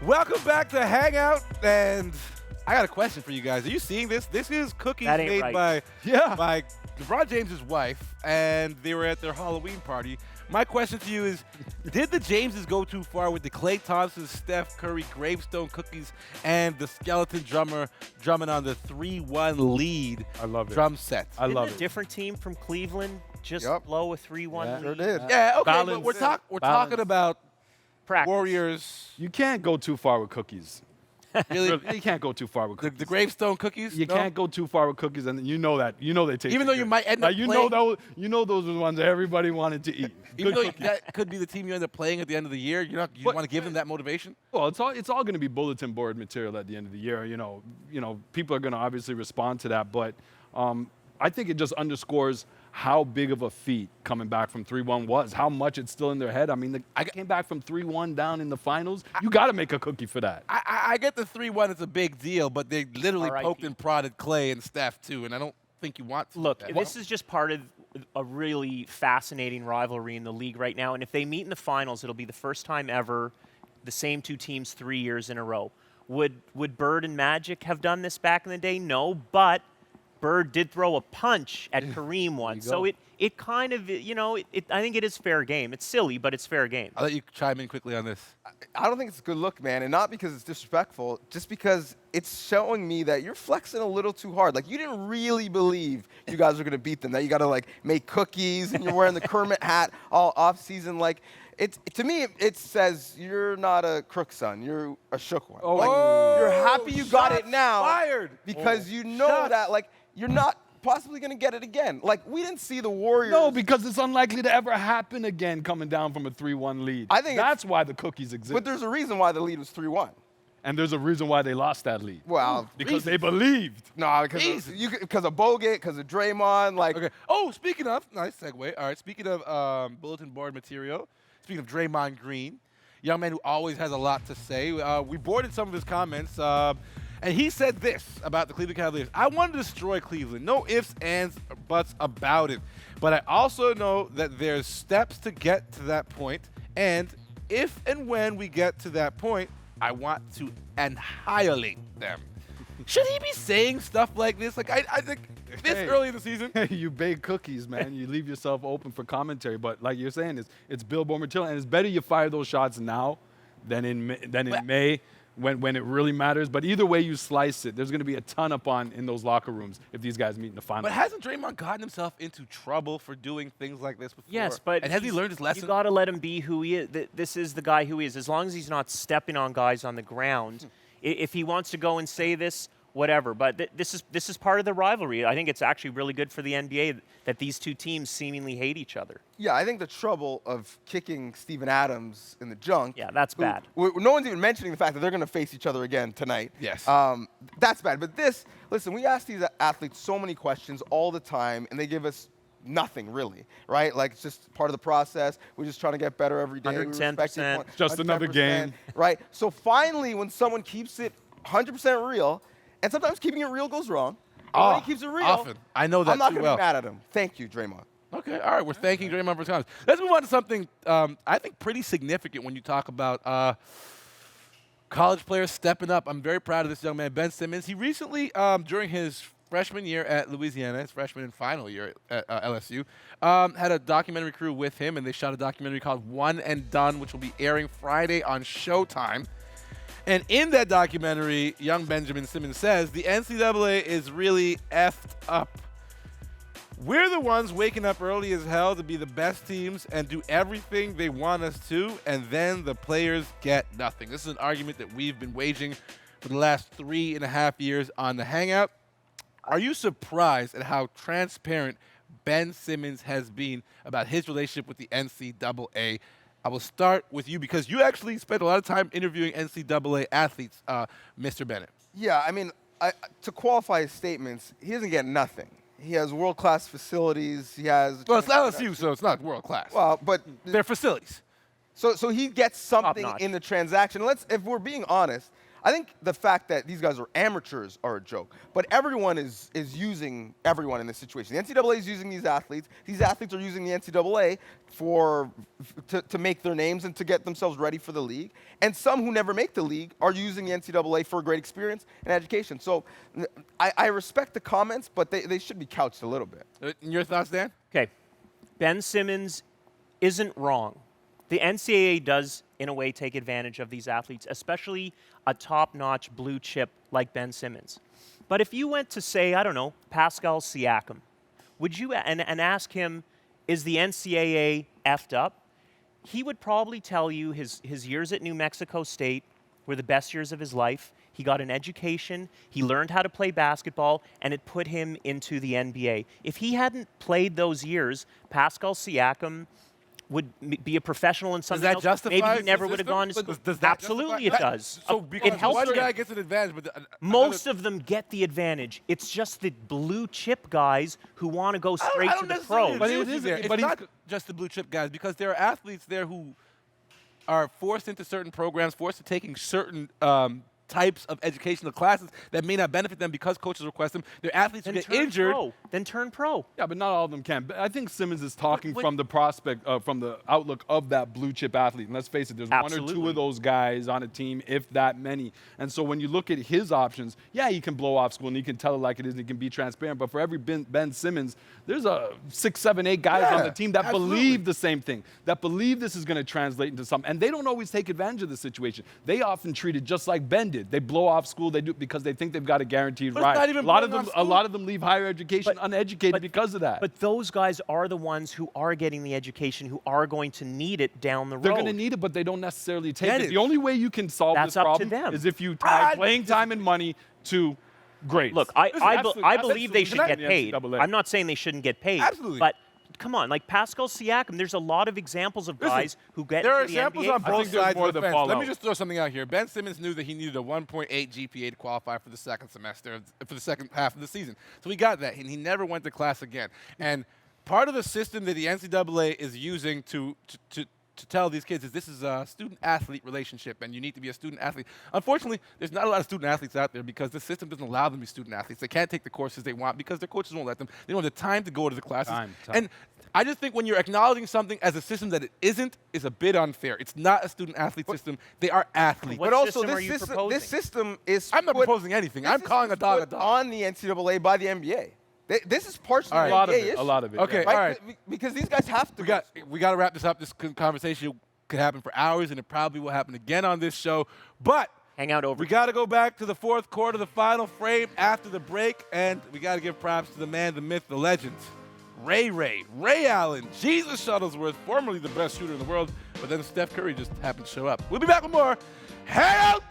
Welcome back to Hangout, and I got a question for you guys. Are you seeing this? This is cookies That ain't made right. by LeBron James's wife, and they were at their Halloween party. My question to you is, did the Jameses go too far with the Klay Thompson, Steph Curry gravestone cookies and the skeleton drummer drumming on the 3-1 lead I love it. drum set? I love Didn't a it. different team from Cleveland just Yep. blow a 3-1 Yeah. lead? Sure did. Yeah, okay, but Balance. we're talking Balance. about Practice. Warriors. You can't go too far with cookies. Really? You can't go too far with The, cookies. the gravestone cookies? You No? can't go too far with cookies, and you know that. You know they taste. Even though you might end up you playing- know those are the ones that everybody wanted to eat. Even Good though cookies. that could be the team you end up playing at the end of the year, you But- want to give them that motivation? Well, it's all going to be bulletin board material at the end of the year. You know, people are going to obviously respond to that, but I think it just underscores how big of a feat coming back from 3-1 was, how much it's still in their head. I mean, I came back from 3-1 down in the finals. You got to make a cookie for that. I get the 3-1; it's a big deal, but they literally R.I.P. poked and prodded Clay and Steph too, and I don't think you want to. do Look, that. this is just part of a really fascinating rivalry in the league right now. And if they meet in the finals, it'll be the first time ever the same two teams 3 years in a row. Would Bird and Magic have done this back in the day? No, but Bird did throw a punch at Kareem once. So it kind of, I think it is fair game. It's silly, but it's fair game. I'll let you chime in quickly on this. I don't think it's a good look, man, and not because it's disrespectful, just because it's showing me that you're flexing a little too hard. Like, you didn't really believe you guys were going to beat them, that you got to, like, make cookies and you're wearing the Kermit hat all off-season. Like, to me, it says you're not a crook son. You're a shook one. Oh. Like, you're happy you got it Shots now fired. because you know Shots. that, like, you're not possibly going to get it again. Like, we didn't see the Warriors. No, because it's unlikely to ever happen again coming down from a 3-1 lead. I think that's why the cookies exist. But there's a reason why the lead was 3-1. And there's a reason why they lost that lead. Well, Because they believed. no, because of Bogut, because of Draymond, like. Okay. Oh, speaking of, nice segue. All right, speaking of bulletin board material, speaking of Draymond Green, young man who always has a lot to say, we boarded some of his comments, and he said this about the Cleveland Cavaliers. I want to destroy Cleveland. No ifs, ands, or buts about it. But I also know that there's steps to get to that point, and if and when we get to that point, I want to annihilate them. Should he be saying stuff like this? Like, I think this Hey. early in the season. You bake cookies, man. You leave yourself open for commentary. But like you're saying, it's billboard material, and it's better you fire those shots now than in May when it really matters. But either way you slice it, there's going to be a ton in those locker rooms if these guys meet in the finals. But hasn't Draymond gotten himself into trouble for doing things like this before? Yes, but and has he learned his lesson? You got to let him be who he is. This is the guy who he is. As long as he's not stepping on guys on the ground, if he wants to go and say this, whatever. But this is part of the rivalry. I think it's actually really good for the NBA that these two teams seemingly hate each other. Yeah, I think the trouble of kicking Steven Adams in the junk. Yeah, that's bad. No one's even mentioning the fact that they're going to face each other again tonight. Yes. That's bad. But listen, we ask these athletes so many questions all the time, and they give us nothing really, right? Like, it's just part of the process. We're just trying to get better every day. We respect 110%. each one, Just another 110%, game. Right? So finally, when someone keeps it 100% real, and sometimes keeping it real goes wrong, but when he keeps it real, often. I know that I'm not too going to well. be mad at him. Thank you, Draymond. Okay, all right. We're thanking Draymond for his comments. Let's move on to something I think pretty significant when you talk about college players stepping up. I'm very proud of this young man, Ben Simmons. He recently, during his freshman year at Louisiana, his freshman and final year at LSU, had a documentary crew with him, and they shot a documentary called One and Done, which will be airing Friday on Showtime. And in that documentary, young Benjamin Simmons says, the NCAA is really effed up. We're the ones waking up early as hell to be the best teams and do everything they want us to, and then the players get nothing. This is an argument that we've been waging for the last 3.5 years on the Hangout. Are you surprised at how transparent Ben Simmons has been about his relationship with the NCAA? I will start with you because you actually spent a lot of time interviewing NCAA athletes, Mr. Bennett. Yeah, I mean, to qualify his statements, he doesn't get nothing. He has world-class facilities. He has. Well, it's LSU, so it's not world class. Well, but they're facilities. so he gets something Top-notch. in the transaction. If we're being honest, I think the fact that these guys are amateurs are a joke, but everyone is using everyone in this situation. The NCAA is using these athletes. These athletes are using the NCAA to make their names and to get themselves ready for the league. And some who never make the league are using the NCAA for a great experience and education. So I respect the comments, but they should be couched a little bit. Your thoughts, Dan? Okay. Ben Simmons isn't wrong. The NCAA does, in a way, take advantage of these athletes, especially a top-notch blue chip like Ben Simmons. But if you went to, say, I don't know, Pascal Siakam, would you and ask him, is the NCAA effed up? He would probably tell you his years at New Mexico State were the best years of his life. He got an education, he learned how to play basketball, and it put him into the NBA. If he hadn't played those years, Pascal Siakam would be a professional in something else. Justify Maybe he never would have gone to school. Absolutely it does. So because it helps one him. guy gets an advantage, but Most of them get the advantage. It's just the blue chip guys who want to go straight to the pros. But it's not just the blue chip guys, because there are athletes there who are forced into certain programs, forced to taking certain types of educational classes that may not benefit them because coaches request them. They're athletes who get injured. Then turn pro. Yeah, but not all of them can. But I think Simmons is talking from the prospect, from the outlook of that blue chip athlete. And let's face it, there's one or two of those guys on a team, if that many. And so when you look at his options, yeah, he can blow off school and he can tell it like it is and he can be transparent. But for every Ben Simmons, there's 6, 7, 8 guys on the team that believe the same thing, that believe this is going to translate into something. And they don't always take advantage of the situation. They often treat it just like Ben did. They blow off school. They do because they think they've got a guaranteed ride. A lot of them leave higher education uneducated because of that. But those guys are the ones who are getting the education, who are going to need it down the road. They're going to need it, but they don't necessarily take it. The only way you can solve this problem is if you tie playing time and money to grades. Look, I believe they should get paid. I'm not saying they shouldn't get paid. Absolutely. But come on, like Pascal Siakam, there's a lot of examples of guys who get there into the are examples NBA. on both sides of the fence. Let me out. just throw something out here. Ben Simmons knew that he needed a 1.8 GPA to qualify for the second half of the season. So he got that, and he never went to class again. And part of the system that the NCAA is using to tell these kids is this is a student-athlete relationship, and you need to be a student-athlete. Unfortunately, there's not a lot of student-athletes out there because the system doesn't allow them to be student-athletes. They can't take the courses they want because their coaches won't let them. They don't have the time to go to the classes. And I just think when you're acknowledging something as a system that it isn't is a bit unfair. It's not a student-athlete system. They are athletes. What but also, system this system is I'm not proposing anything. I'm calling a dog a dog. On the NCAA by the NBA. This is partially a lot of it. Okay, right? all right. Because these guys have to. We got to wrap this up. This conversation could happen for hours, and it probably will happen again on this show. But Hangout over. we got to go back to the fourth quarter, the final frame after the break, and we got to give props to the man, the myth, the legend, Ray Allen, Jesus Shuttlesworth, formerly the best shooter in the world, but then Steph Curry just happened to show up. We'll be back with more Hangout.